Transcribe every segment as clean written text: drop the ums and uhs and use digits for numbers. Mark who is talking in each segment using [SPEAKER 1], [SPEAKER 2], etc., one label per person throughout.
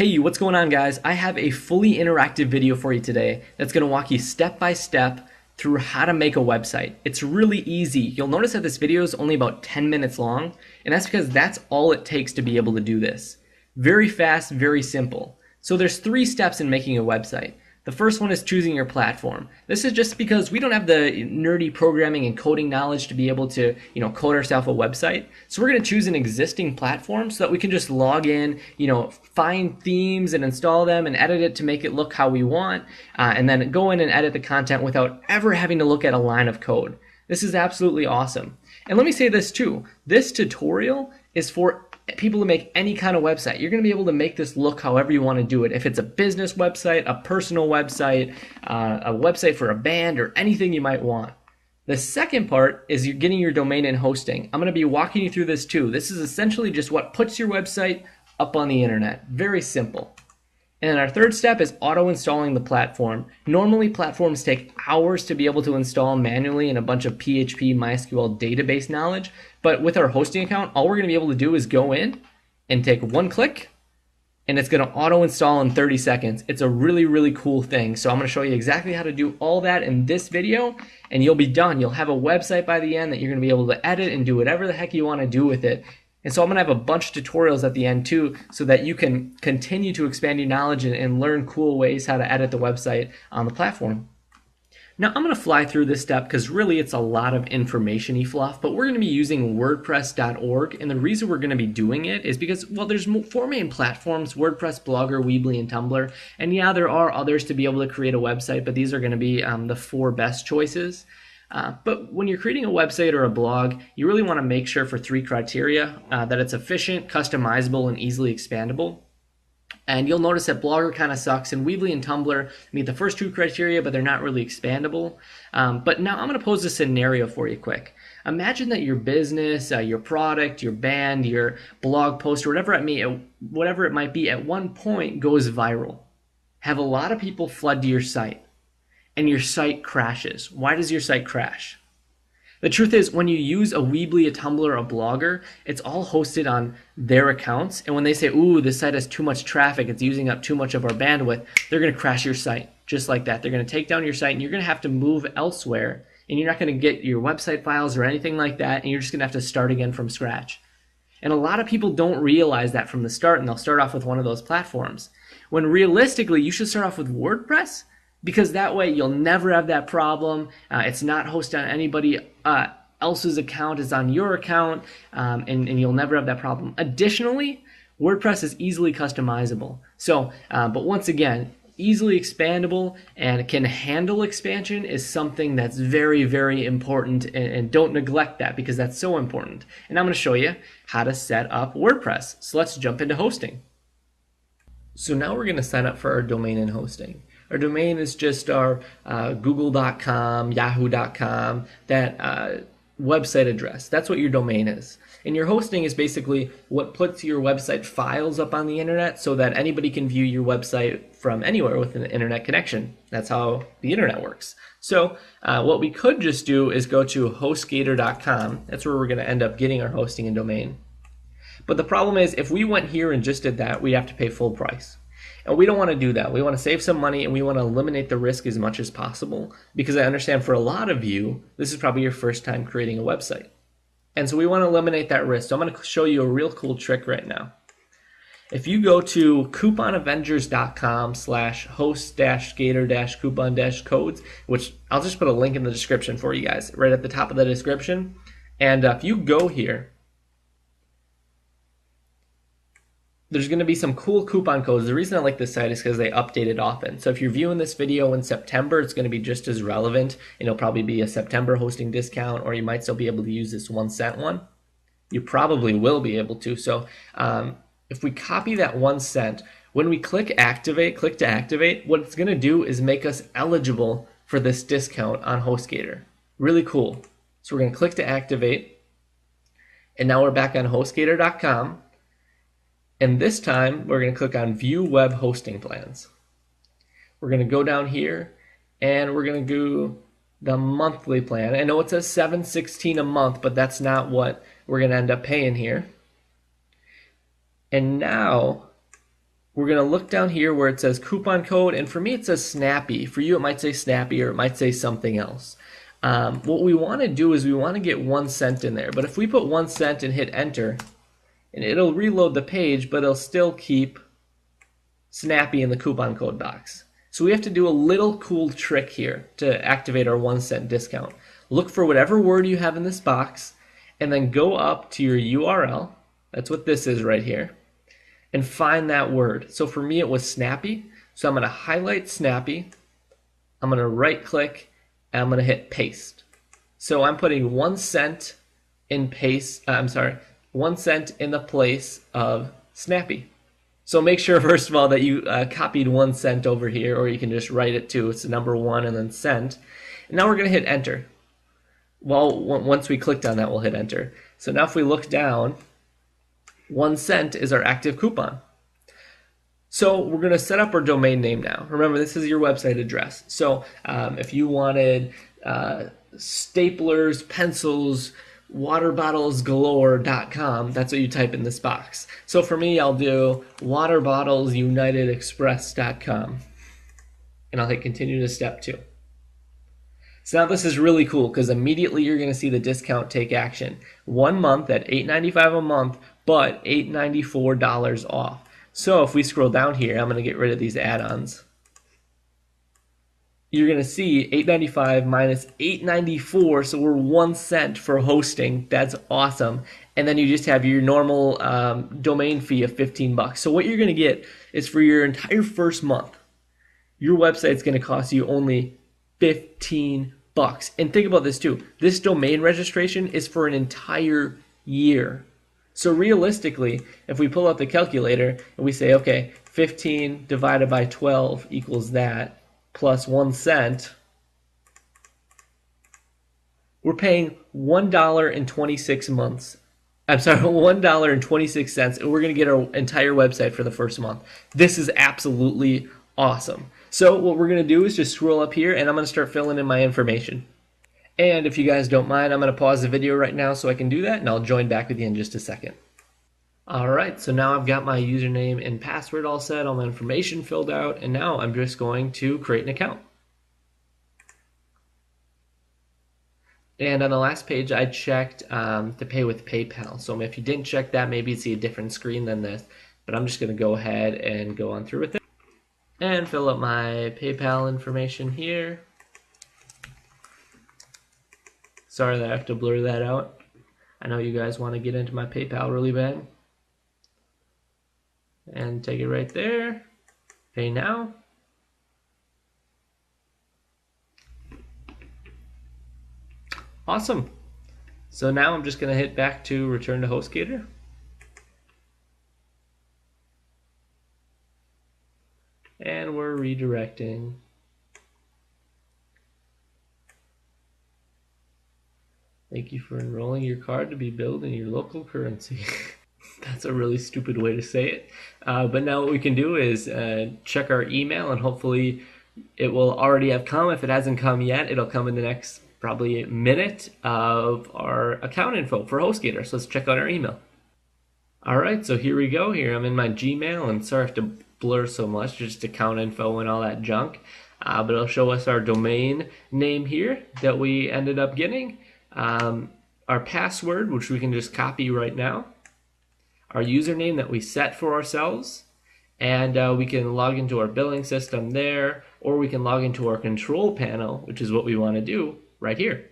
[SPEAKER 1] Hey, what's going on, guys? I have a fully interactive video for you today that's going to walk you step by step through how to make a website. It's really easy. You'll notice that this video is only about 10 minutes long, and that's because that's all it takes to be able to do this. Very fast, very simple. So there's 3 steps in making a website. The first one is choosing your platform. This is just because we don't have the nerdy programming and coding knowledge to be able to, code ourselves a website. So we're going to choose an existing platform so that we can just log in, find themes and install them and edit it to make it look how we want, and then go in and edit the content without ever having to look at a line of code. This is absolutely awesome. And let me say this too. This tutorial is for people to make any kind of website. You're going to be able to make this look however you want to do it. If it's a business website, a personal website, a website for a band, or anything you might want. The second part is you're getting your domain and hosting. I'm going to be walking you through this too. This is essentially just what puts your website up on the internet. Very simple. And then our third step is auto-installing the platform. Normally platforms take hours to be able to install manually in a bunch of PHP, MySQL database knowledge. But with our hosting account, all we're going to be able to do is go in and take one click, and it's going to auto-install in 30 seconds. It's a really, really cool thing. So I'm going to show you exactly how to do all that in this video, and you'll be done. You'll have a website by the end that you're going to be able to edit and do whatever the heck you want to do with it. And so I'm going to have a bunch of tutorials at the end too, so that you can continue to expand your knowledge and learn cool ways how to edit the website on the platform. Now I'm going to fly through this step because really it's a lot of information-y fluff, but we're going to be using WordPress.org, and the reason we're going to be doing it is because, well, there's 4 main platforms: WordPress, Blogger, Weebly, and Tumblr. And yeah, there are others to be able to create a website, but these are going to be the 4 best choices. But when you're creating a website or a blog, you really want to make sure for 3 criteria, that it's efficient, customizable, and easily expandable. And you'll notice that Blogger kind of sucks, and Weebly and Tumblr meet the first 2 criteria, but they're not really expandable. But now I'm going to pose a scenario for you quick. Imagine that your business, your product, your band, your blog post, or whatever it might be, at one point goes viral. Have a lot of people flood to your site, and your site crashes. Why does your site crash? The truth is, when you use a Weebly, a Tumblr, a Blogger, it's all hosted on their accounts. And when they say, ooh, this site has too much traffic, it's using up too much of our bandwidth, they're going to crash your site just like that. They're going to take down your site, and you're going to have to move elsewhere. And you're not going to get your website files or anything like that, and you're just going to have to start again from scratch. And a lot of people don't realize that from the start, and they'll start off with one of those platforms. When realistically, you should start off with WordPress, because that way you'll never have that problem. It's not hosted on anybody else's account. It's on your account, and you'll never have that problem. Additionally, WordPress is easily customizable. So, but once again, easily expandable and can handle expansion is something that's very, very important, and don't neglect that, because that's so important. And I'm going to show you how to set up WordPress. So let's jump into hosting. So now we're going to sign up for our domain and hosting. Our domain is just our google.com, yahoo.com, that website address. That's what your domain is. And your hosting is basically what puts your website files up on the internet so that anybody can view your website from anywhere with an internet connection. That's how the internet works. So what we could just do is go to hostgator.com. That's where we're going to end up getting our hosting and domain. But the problem is, if we went here and just did that, we have to pay full price. And we don't want to do that. We want to save some money, and we want to eliminate the risk as much as possible, because I understand for a lot of you, this is probably your first time creating a website. And so we want to eliminate that risk. So I'm going to show you a real cool trick right now. If you go to couponavengers.com/host-gator-coupon-codes, which I'll just put a link in the description for you guys, right at the top of the description. And if you go here, there's going to be some cool coupon codes. The reason I like this site is because they update it often. So if you're viewing this video in September, it's going to be just as relevant. It'll probably be a September hosting discount, or you might still be able to use this 1 cent one. You probably will be able to. So if we copy that 1 cent, when we click to activate, what it's going to do is make us eligible for this discount on HostGator. Really cool. So we're going to click to activate, and now we're back on hostgator.com. And this time, we're going to click on View Web Hosting Plans. We're going to go down here, and we're going to do the monthly plan. I know it says $7.16 a month, but that's not what we're going to end up paying here. And now, We're going to look down here where it says coupon code, and for me it says Snappy. For you it might say Snappy or it might say something else. What we want to do is we want to get 1 cent in there, but if we put 1 cent and hit enter, and it'll reload the page, but it'll still keep Snappy in the coupon code box. So we have to do a little cool trick here to activate our 1 cent discount. Look for whatever word you have in this box, and then go up to your URL. That's what this is right here. And find that word. So for me it was Snappy. So I'm going to highlight Snappy. I'm going to right click and I'm going to hit paste. So I'm putting 1 cent in 1 cent in the place of Snappy. So make sure first of all that you copied 1 cent over here, or you can just write it too. It's the number 1 and then cent. And now we're going to hit enter. Well, once we clicked on that, we'll hit enter. So now if we look down, 1 cent is our active coupon. So we're going to set up our domain name now. Remember, this is your website address. So if you wanted staplers, pencils, waterbottlesgalore.com, that's what you type in this box. So for me, I'll do waterbottlesUnitedExpress.com. And I'll hit continue to step 2. So now this is really cool because immediately you're going to see the discount take action. 1 month at $8.95 a month, but $894 off. So if we scroll down here, I'm going to get rid of these add-ons. You're going to see $8.95 minus $8.94, so we're 1 cent for hosting. That's awesome. And then you just have your normal domain fee of $15. So what you're going to get is for your entire first month, your website's going to cost you only $15. And think about this too. This domain registration is for an entire year. So realistically, if we pull out the calculator and we say, okay, 15 divided by 12 equals that, plus 1 cent, we're paying $1.26 months. I'm sorry, $1.26, and we're going to get our entire website for the first month. This is absolutely awesome. So what we're going to do is just scroll up here, and I'm going to start filling in my information. And if you guys don't mind, I'm going to pause the video right now so I can do that, and I'll join back with you in just a second. Alright, so now I've got my username and password all set, all my information filled out, and now I'm just going to create an account. And on the last page, I checked to pay with PayPal. So if you didn't check that, maybe you'd see a different screen than this, but I'm just going to go ahead and go on through with it. And fill up my PayPal information here. Sorry that I have to blur that out. I know you guys want to get into my PayPal really bad. And take it right there. Pay now. Awesome. So now I'm just going to hit back to return to HostGator. And we're redirecting. Thank you for enrolling your card to be billed in your local currency. That's a really stupid way to say it. But now what we can do is check our email, and hopefully it will already have come. If it hasn't come yet, it'll come in the next probably minute of our account info for HostGator. So let's check out our email. Alright, so here we go. Here I'm in my Gmail, and sorry I have to blur so much, just account info and all that junk. But it'll show us our domain name here that we ended up getting. Our password, which we can just copy right now. Our username that we set for ourselves. And we can log into our billing system there, or we can log into our control panel, which is what we want to do right here.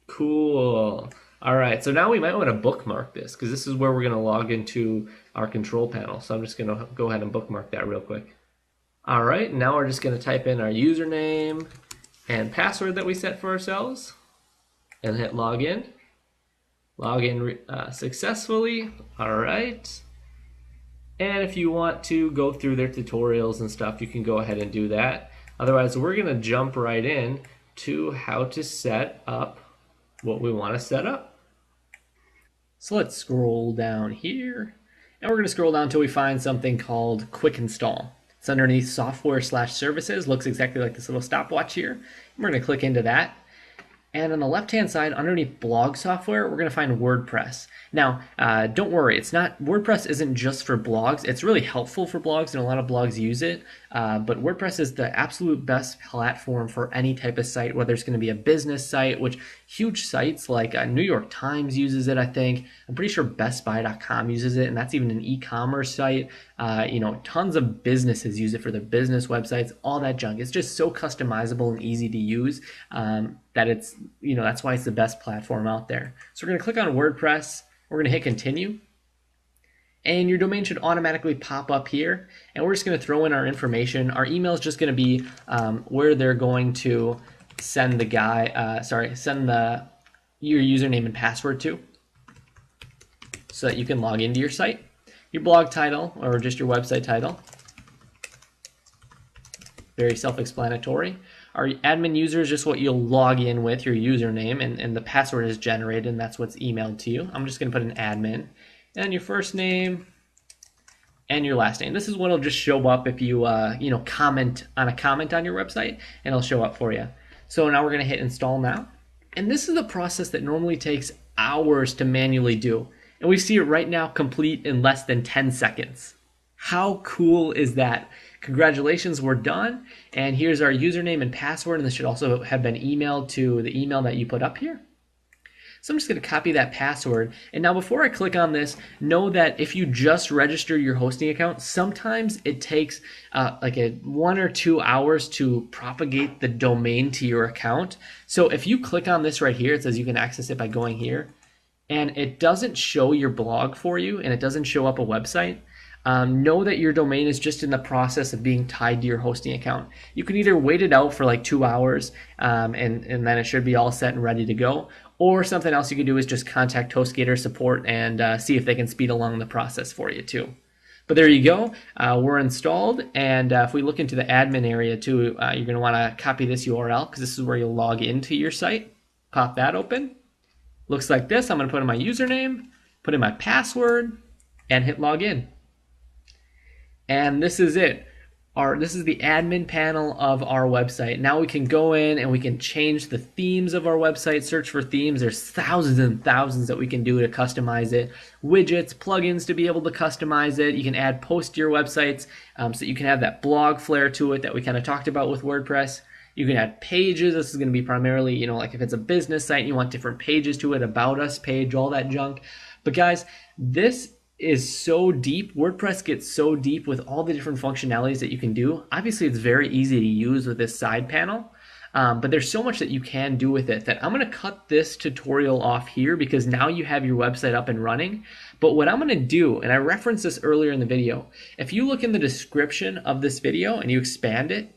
[SPEAKER 1] Cool. Alright, so now we might want to bookmark this, because this is where we're going to log into our control panel. So I'm just going to go ahead and bookmark that real quick. Alright, now we're just going to type in our username and password that we set for ourselves, and hit login. Login successfully. Alright. And if you want to go through their tutorials and stuff, you can go ahead and do that. Otherwise, we're going to jump right in to how to set up what we want to set up. So let's scroll down here, and we're going to scroll down until we find something called Quick Install. It's underneath Software/Services, looks exactly like this little stopwatch here. And we're going to click into that. And on the left-hand side, underneath blog software, we're going to find WordPress. Now, don't worry, WordPress isn't just for blogs. It's really helpful for blogs, and a lot of blogs use it. But WordPress is the absolute best platform for any type of site, whether it's going to be a business site, which huge sites like New York Times uses it, I think. I'm pretty sure BestBuy.com uses it, and that's even an e-commerce site. Tons of businesses use it for their business websites, all that junk. It's just so customizable and easy to use that that's why it's the best platform out there. So we're going to click on WordPress. We're going to hit continue. And your domain should automatically pop up here. And we're just going to throw in our information. Our email is just going to be where they're going to send your username and password to, so that you can log into your site. Your blog title, or just your website title. Very self-explanatory. Our admin user is just what you'll log in with, your username, and the password is generated, and that's what's emailed to you. I'm just going to put an admin. And your first name and your last name. This is what will just show up if you comment on a comment on your website, and it'll show up for you. So now we're going to hit install now. And this is the process that normally takes hours to manually do. And we see it right now complete in less than 10 seconds. How cool is that? Congratulations, we're done. And here's our username and password, and this should also have been emailed to the email that you put up here. So I'm just going to copy that password. And now before I click on this, know that if you just register your hosting account, sometimes it takes 1 or 2 hours to propagate the domain to your account. So if you click on this right here, it says you can access it by going here, and it doesn't show your blog for you, and it doesn't show up a website, know that your domain is just in the process of being tied to your hosting account. You can either wait it out for like 2 hours and then it should be all set and ready to go, or something else you can do is just contact HostGator support and see if they can speed along the process for you too. But there you go, we're installed, and if we look into the admin area too, you're going to want to copy this URL because this is where you'll log into your site. Pop that open. Looks like this. I'm going to put in my username, put in my password, and hit login. And this is it. This is the admin panel of our website. Now we can go in and we can change the themes of our website, search for themes. There's thousands and thousands that we can do to customize it. Widgets, plugins to be able to customize it. You can add posts to your websites so that you can have that blog flair to it that we kind of talked about with WordPress. You can add pages. This is going to be primarily, like if it's a business site and you want different pages to it, about us page, all that junk. But guys, this is so deep. WordPress gets so deep with all the different functionalities that you can do. Obviously, it's very easy to use with this side panel, but there's so much that you can do with it that I'm going to cut this tutorial off here because now you have your website up and running. But what I'm going to do, and I referenced this earlier in the video, if you look in the description of this video and you expand it,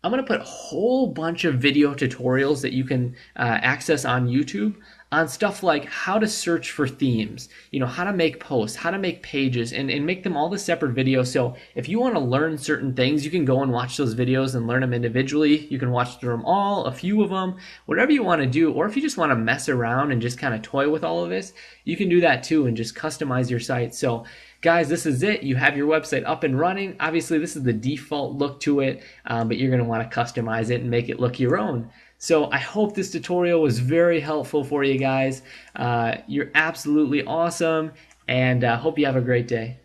[SPEAKER 1] I'm going to put a whole bunch of video tutorials that you can access on YouTube on stuff like how to search for themes, how to make posts, how to make pages, and make them all the separate videos. So if you want to learn certain things, you can go and watch those videos and learn them individually. You can watch through them all, a few of them, whatever you want to do. Or if you just want to mess around and just kind of toy with all of this, you can do that too and just customize your site. So guys, this is it. You have your website up and running. Obviously, this is the default look to it, but you're going to want to customize it and make it look your own. So I hope this tutorial was very helpful for you guys. You're absolutely awesome, and hope you have a great day.